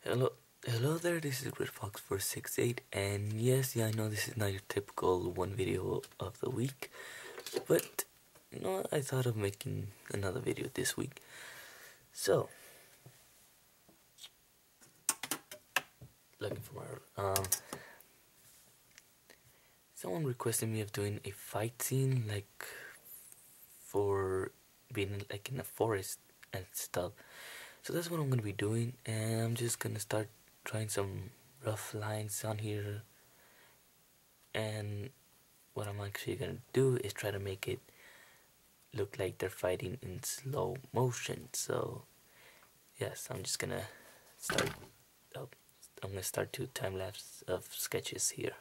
Hello, hello there. This is RedFox468, and yes, yeah, I know this is not your typical one video of the week, but I thought of making another video this week. So, looking for someone requested me of doing a fight scene, like for being like in a forest and stuff. So that's what I'm gonna be doing, and I'm just gonna start trying some rough lines on here, and what I'm actually gonna do is try to make it look like they're fighting in slow motion. So yes, I'm just gonna start. Oh, I'm gonna start 2 time lapse of sketches here.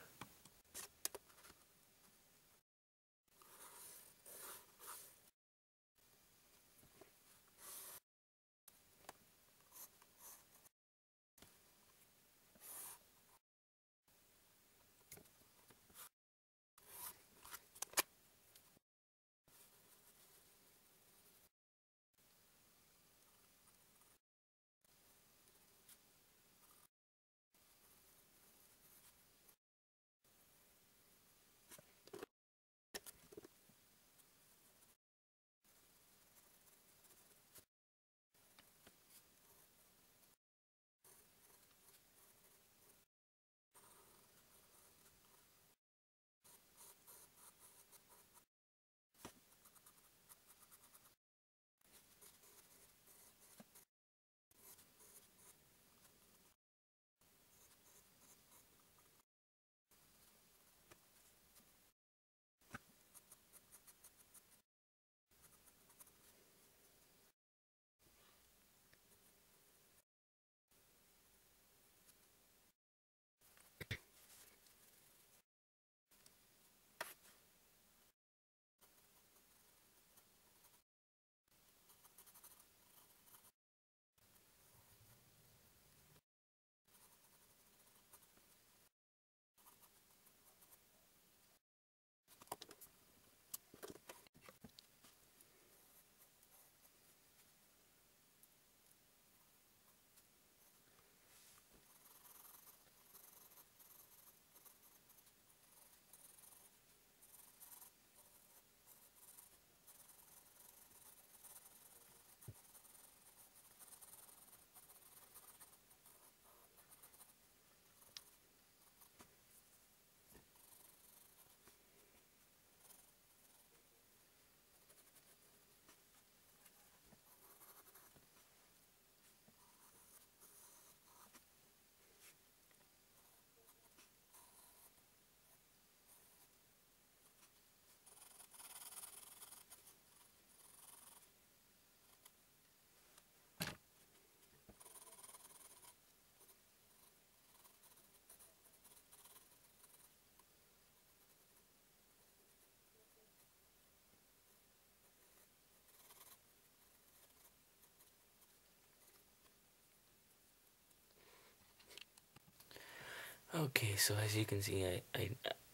Okay, so as you can see, I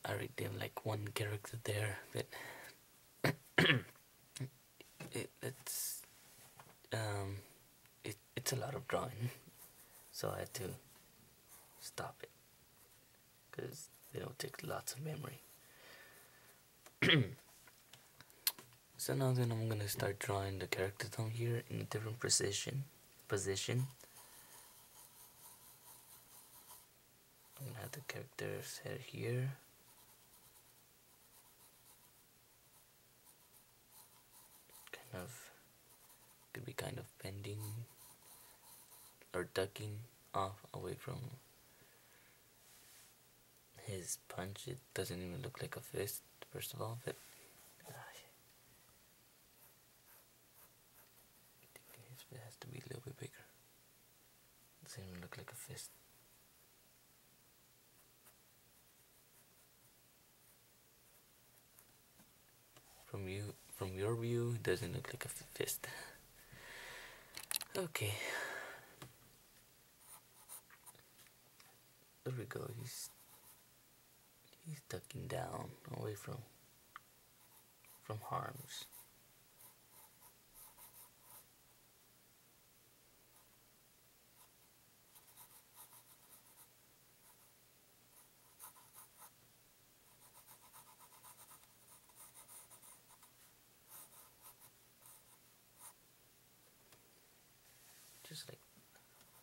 already did like one character there, but it's um it's a lot of drawing, so I had to stop it because take lots of memory. So now then I'm gonna start drawing the characters down here in a different position. I'm gonna have the character's head here. Could be kind of bending or ducking off away from his punch. It doesn't even look like a fist, first of all, but I think his fist has to be a little bit bigger. It doesn't even look like a fist. From your view, it doesn't look like a fist. Okay. There we go. He's ducking down away from harms.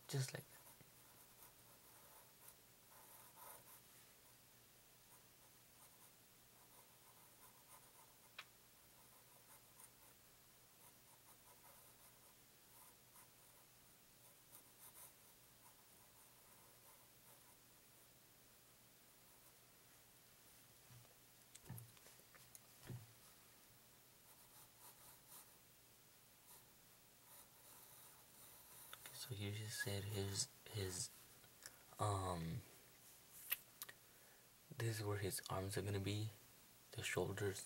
just like so you just said his um this is where his arms are gonna be, the shoulders.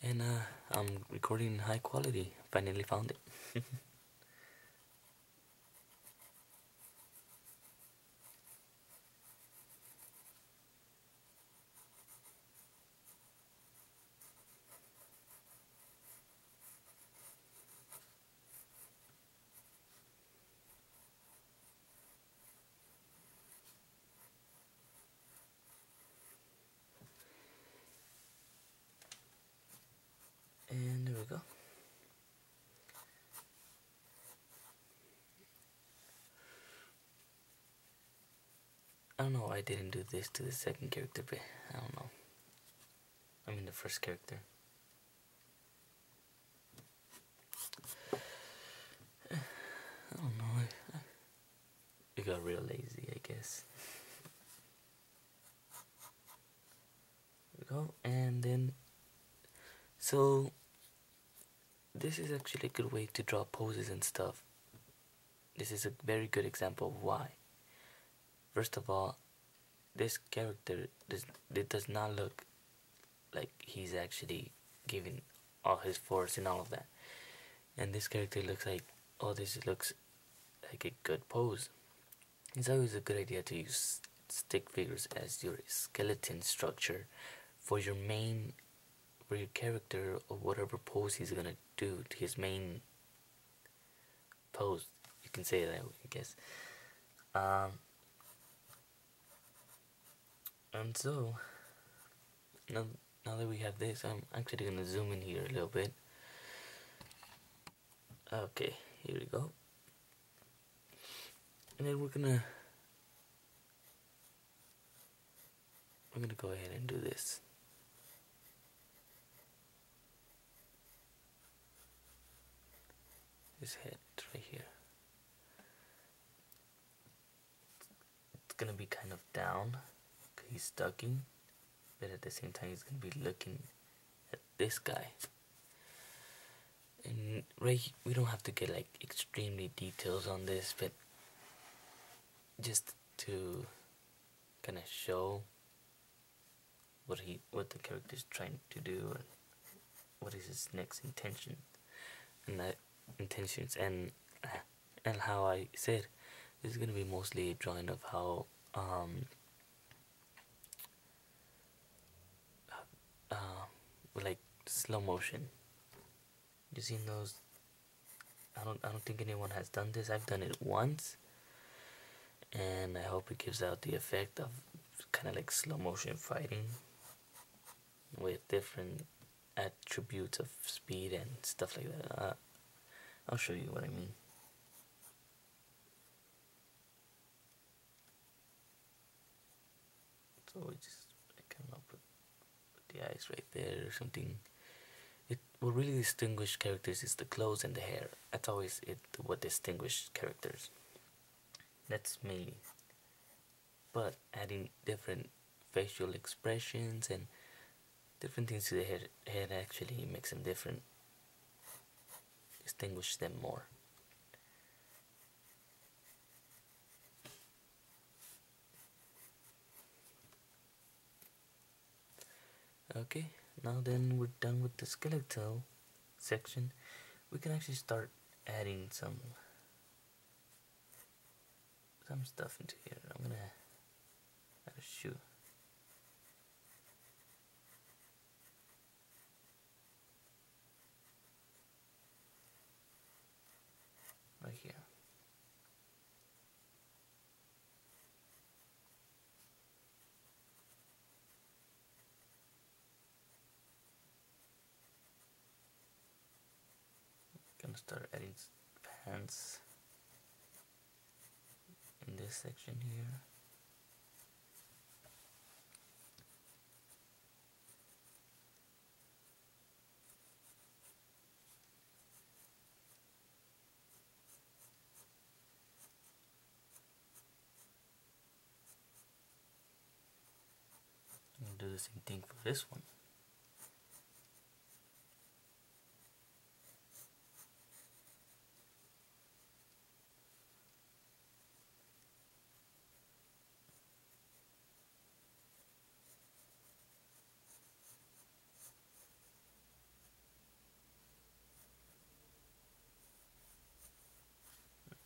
And I'm recording in high quality. Finally found it. And there we go. I don't know why I didn't do this to the second character, but I don't know. I mean the first character. I don't know. I got real lazy, I guess. There we go. And then, so this is actually a good way to draw poses and stuff. This is a very good example of why. First of all, this character does not look like he's actually giving all his force and all of that. And this character looks like, oh, this looks like a good pose. It's always a good idea to use stick figures as your skeleton structure for your main, for your character or whatever pose he's gonna do to his main pose. You can say it that way, I guess. And so now that we have this, I'm actually gonna zoom in here a little bit. Okay, here we go. And then we're gonna go ahead and do this. His head right here. It's gonna be kind of down, 'cause he's ducking, but at the same time he's gonna be looking at this guy. And we don't have to get like extremely details on this, but just to kind of show what the character is trying to do and what is his next intention and that intentions and how I said this is gonna be mostly a drawing of how like slow motion. You seen those? I don't think anyone has done this. I've done it once, and I hope it gives out the effect of kind of like slow motion fighting with different attributes of speed and stuff like that. I'll show you what I mean. So we just kind of put the eyes right there or something. What really distinguishes characters is the clothes and the hair. That's always what distinguishes characters. That's mainly. But adding different facial expressions and different things to the head actually makes them different. Distinguish them more. Okay, now then we're done with the skeletal section. We can actually start adding some stuff into here. I'm gonna add a shoe. Right here. start adding pants in this section here. I'll do the same thing for this one.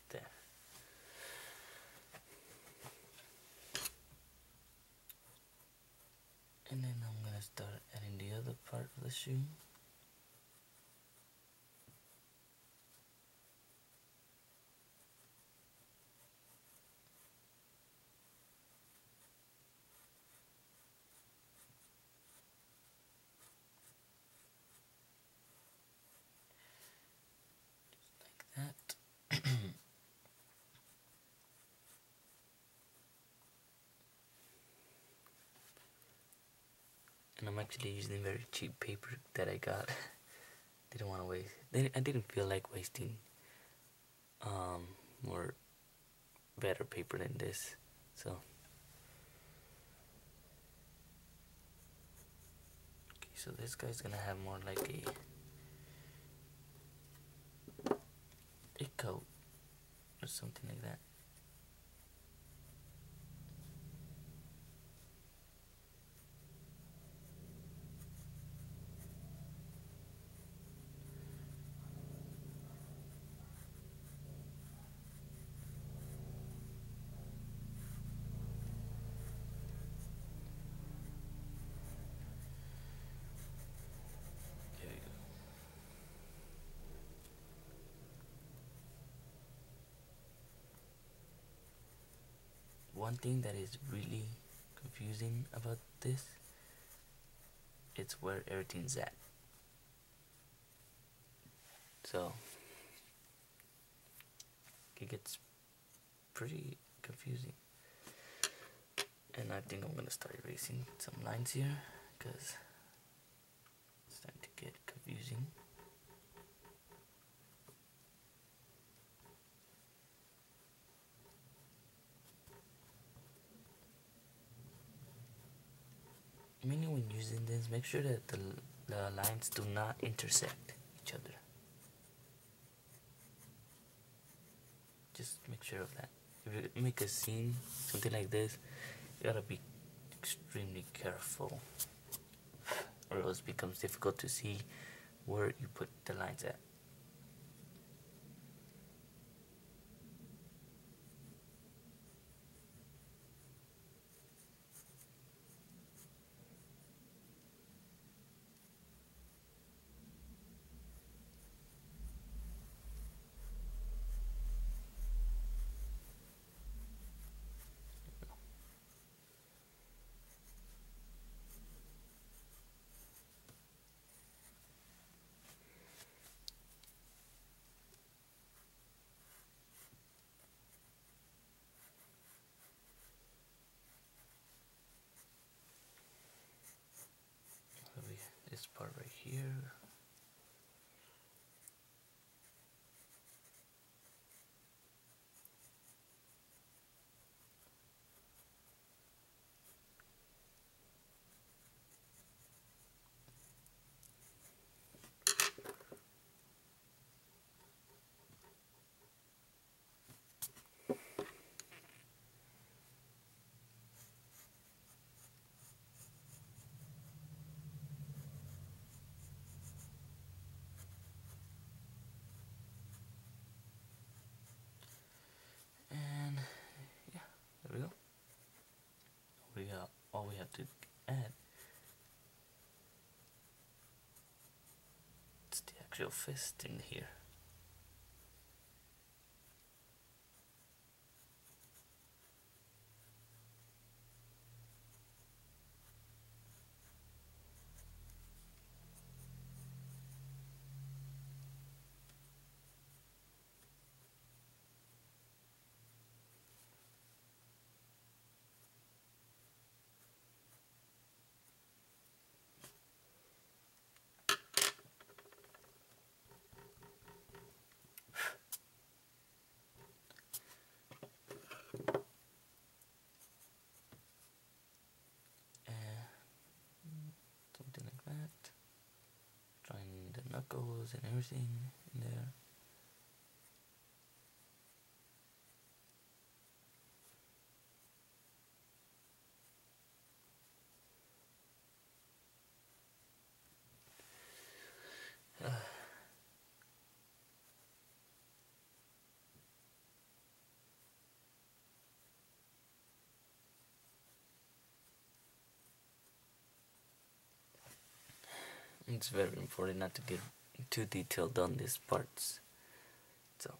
There. And then I'm gonna start adding the other part of the shoe. Just like that. And I'm actually using very cheap paper that I got. Didn't want to waste. I didn't feel like wasting more better paper than this. So okay, so this guy's gonna have more like a coat or something like that. There we go. One thing that is really confusing about this, it's where everything's at. So it gets pretty confusing. And I think I'm gonna start erasing some lines here because it's starting to get confusing. Meaning when using this, make sure that the lines do not intersect each other. Just make sure of that. If you make a scene, something like this, you gotta be extremely careful, or else it becomes difficult to see where you put the lines at. This part right here. And yeah, there we go. All we have to add is the actual fist in here. knuckles and everything in there. It's very important not to get too detailed on these parts. So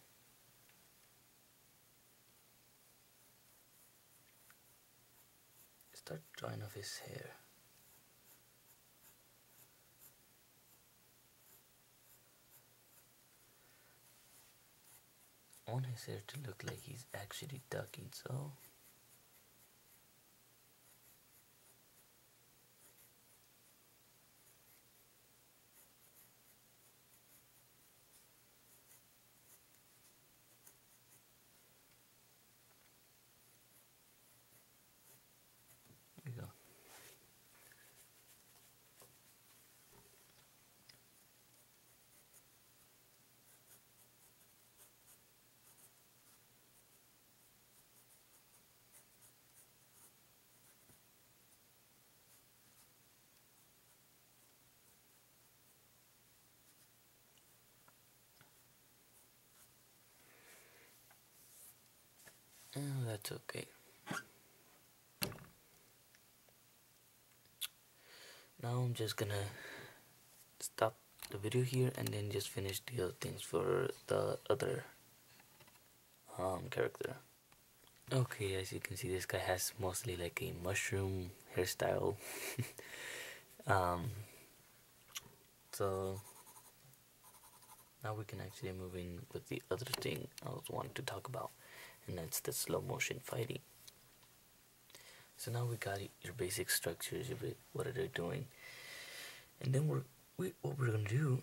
start drawing off his hair. I want his hair to look like he's actually ducking, so there we go. Oh, that's okay. Now I'm just gonna stop the video here and then just finish the other things for the other character. Okay, as you can see, this guy has mostly like a mushroom hairstyle. um, so now we can actually move in with the other thing I was wanting to talk about, and that's the slow motion fighting. So now we got your basic structures, what are they doing, and then what we're gonna do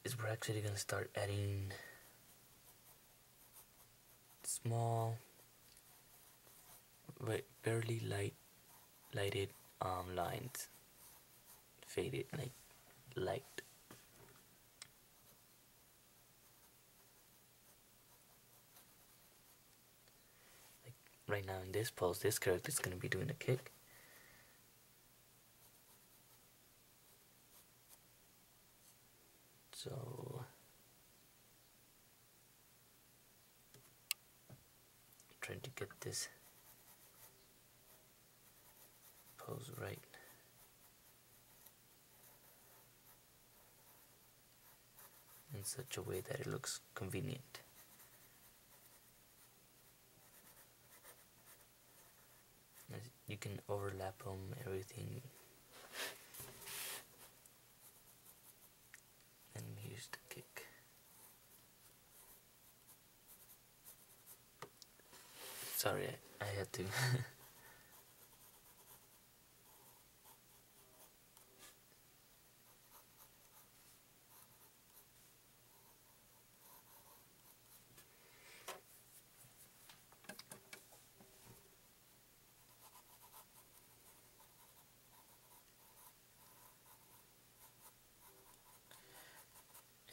is we're actually gonna start adding small, barely lighted lines, faded like light. Like right now in this pose, this character is gonna be doing a kick. So I'm trying to get this pose right. In such a way that it looks convenient. You can overlap them, everything. And here's the kick. Sorry, I had to.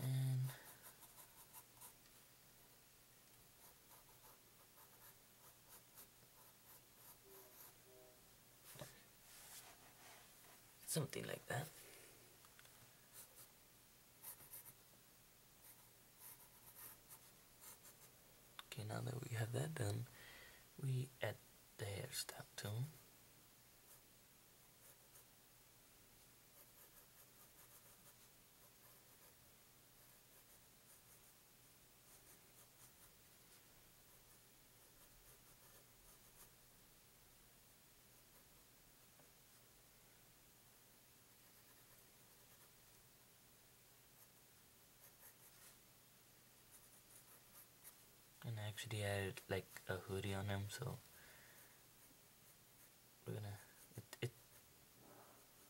And something like that. Okay, now that we have that done, we add the hairstyle tone. And I actually added like a hoodie on him, so we're gonna it's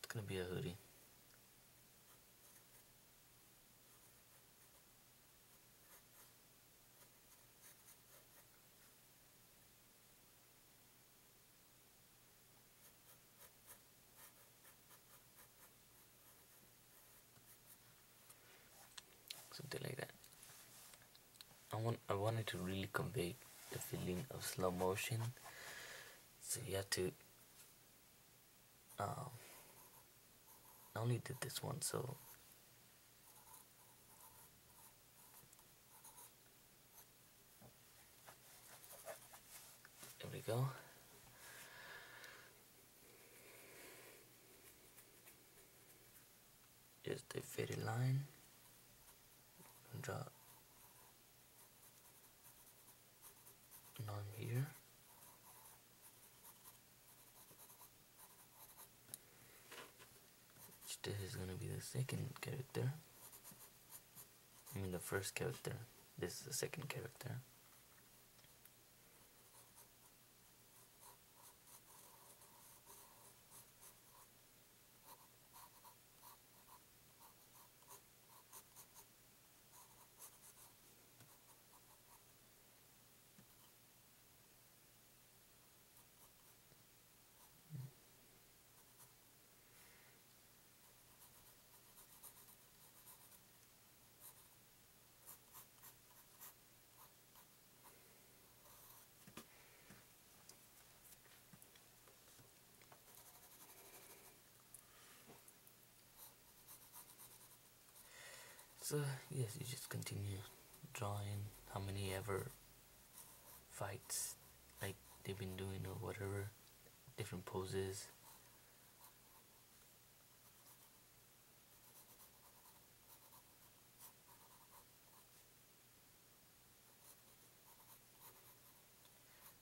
gonna be a hoodie. something like that. I wanted to really convey the feeling of slow motion, so you have to. Um, I only did this one, so there we go. Just a faded line, and draw an arm here. This is gonna be the second character. I mean the first character. This is the second character. So yes, you just continue drawing how many ever fights like they've been doing or whatever, different poses.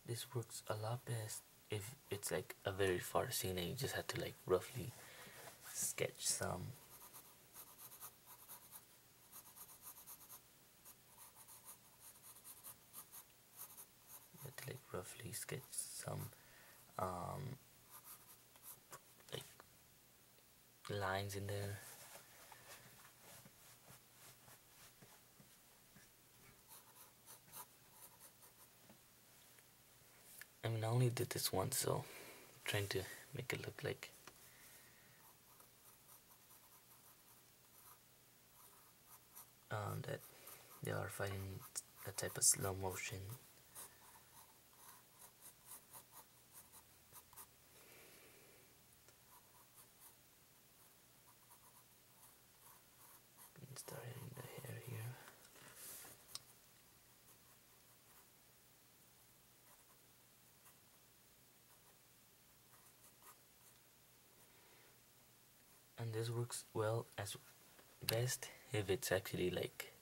This works a lot best if it's like a very far scene and you just have to like roughly sketch some. You have to like roughly sketch some like lines in there. I mean, I only did this once, so I'm trying to make it look like that they are fighting a type of slow motion. Start hitting the hair here. And this works well as best if it's actually like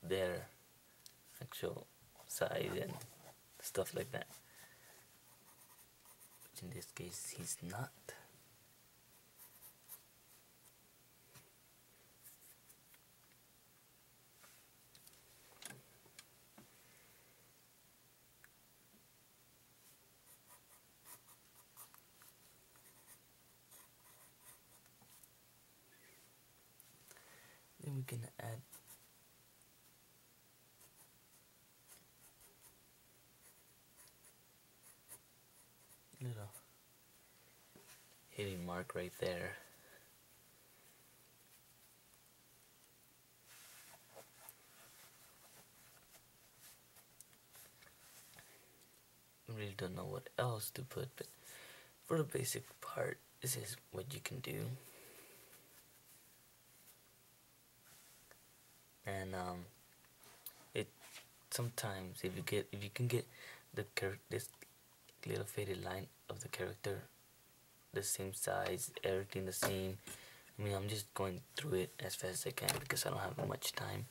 their actual size and stuff like that, which in this case he's not. Then we can add a little hitting mark right there. I really don't know what else to put, but for the basic part, this is what you can do. And it sometimes if you can get this little faded line of the character the same size, everything the same. I mean, I'm just going through it as fast as I can because I don't have much time.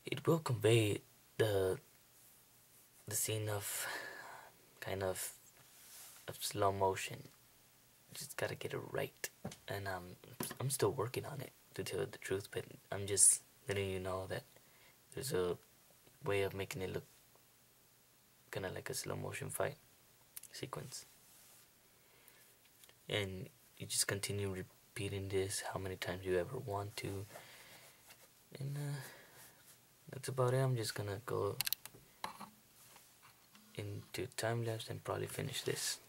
It will convey the scene of kind of slow motion. Just gotta get it right, and I'm still working on it, to tell the truth. But I'm just letting you know that there's a way of making it look kind of like a slow motion fight sequence, and you just continue repeating this how many times you ever want to, and that's about it. I'm just gonna go into time lapse and probably finish this.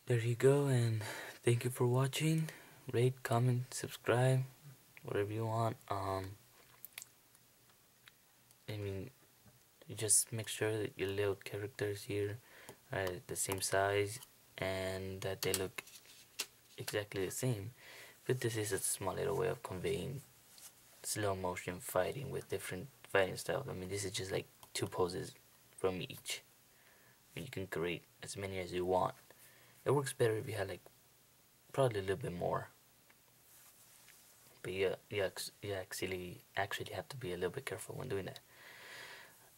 there you go, and thank you for watching. Rate, comment, subscribe, whatever you want. I mean, you just make sure that your little characters here are the same size and that they look exactly the same. But this is a small little way of conveying slow motion fighting with different fighting styles. I mean, this is just like two poses from each. You can create as many as you want. It works better if you had like probably a little bit more. But yeah, you actually have to be a little bit careful when doing that.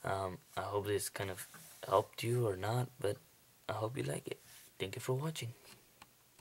I hope this kind of helped you or not, but I hope you like it. Thank you for watching.